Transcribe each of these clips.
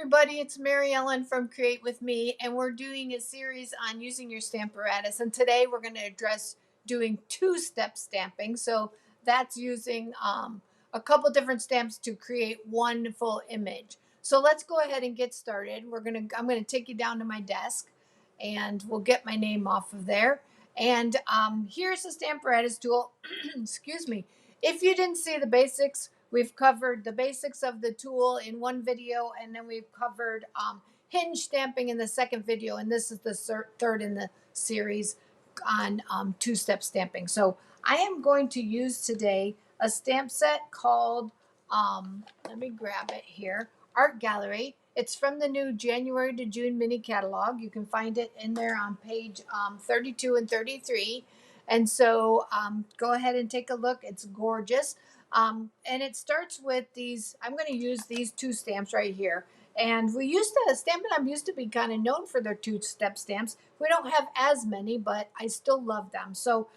everybody, it's Mary Ellen from Create With Me, and we're doing a series on using your Stamparatus. And today we're going to address doing two-step stamping. So that's using a couple different stamps to create one full image. So let's go ahead and get started. I'm going to take you down to my desk, and we'll get my name off of there. And here's the Stamparatus tool. Excuse me. If you didn't see the basics, we've covered the basics of the tool in one video, and then we've covered hinge stamping in the second video, and this is the third in the series on two-step stamping. So I am going to use today a stamp set called, let me grab it here, Art Gallery. It's from the new January to June mini catalog. You can find it in there on page 32 and 33. And so go ahead and take a look. It's gorgeous. And it starts with these. I'm going to use these two stamps right here. And Stampin' used to be kind of known for their two-step stamps. We don't have as many, but I still love them. So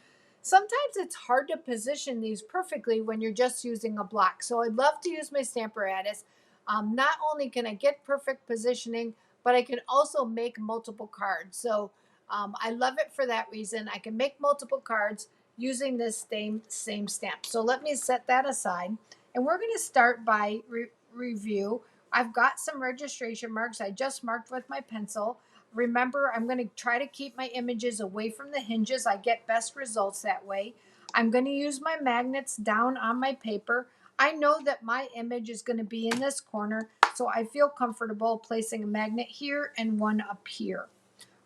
sometimes it's hard to position these perfectly when you're just using a block. So I love to use my Stamparatus. Not only can I get perfect positioning, but I can also make multiple cards. So I love it for that reason. I can make multiple cards using this same stamp. So let me set that aside. And we're going to start by review. I've got some registration marks I just marked with my pencil. Remember, I'm going to try to keep my images away from the hinges. I get best results that way. I'm going to use my magnets down on my paper. I know that my image is going to be in this corner, so I feel comfortable placing a magnet here and one up here.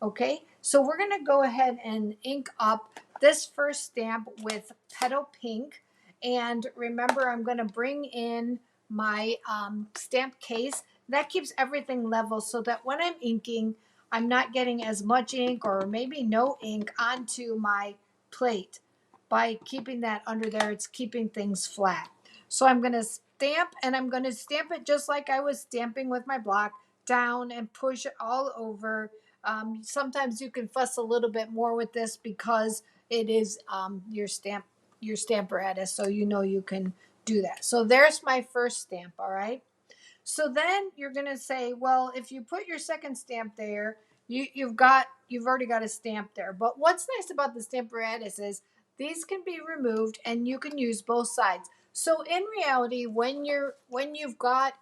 Okay, so we're going to go ahead and ink up this first stamp with Petal Pink. And remember, I'm going to bring in my stamp case. That keeps everything level so that when I'm inking, I'm not getting as much ink or maybe no ink onto my plate. By keeping that under there, it's keeping things flat. So I'm going to stamp, and I'm going to stamp it just like I was stamping with my block, down and push it all over. Sometimes you can fuss a little bit more with this because it is your Stamparatus, so you know you can do that. So there's my first stamp, all right? So then you're going to say, well, if you put your second stamp there, you've already got a stamp there. But what's nice about the Stamparatus is these can be removed and you can use both sides. So in reality, when you've got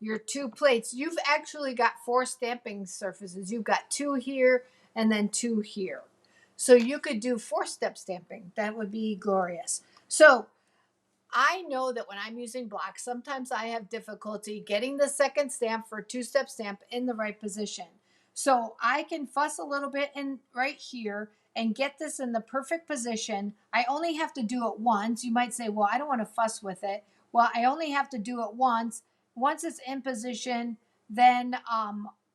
your two plates, you've actually got 4 stamping surfaces. You've got 2 here and then 2 here. So you could do 4-step stamping. That would be glorious. So I know that when I'm using blocks, sometimes I have difficulty getting the second stamp for a 2-step stamp in the right position. So I can fuss a little bit in right here and get this in the perfect position. I only have to do it once. You might say, well, I don't want to fuss with it. Well, I only have to do it once. Once it's in position, then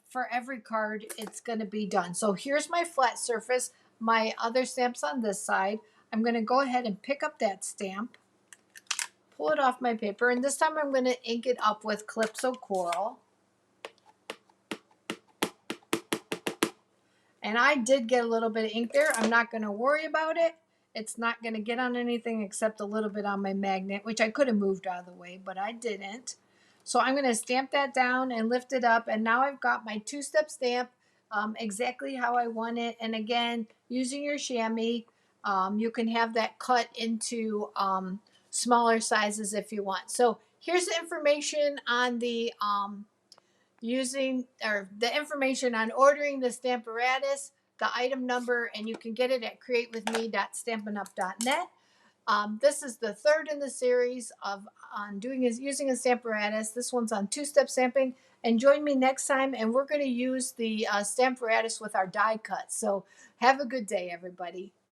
for every card, it's going to be done. So here's my flat surface. My other stamp's on this side. I'm going to go ahead and pick up that stamp, pull it off my paper, and this time I'm going to ink it up with Calypso Coral. And I did get a little bit of ink there. I'm not going to worry about it. It's not going to get on anything except a little bit on my magnet, which I could have moved out of the way, but I didn't. So I'm going to stamp that down and lift it up. And now I've got my 2-step stamp exactly how I want it. And again, using your chamois, you can have that cut into smaller sizes if you want. So here's the information on the information on ordering the Stamparatus, the item number, and you can get it at createwithme.stampinup.net. This is the third in the series using a Stamparatus. This one's on 2-step stamping. And join me next time, and we're going to use the Stamparatus with our die cut. So have a good day, everybody.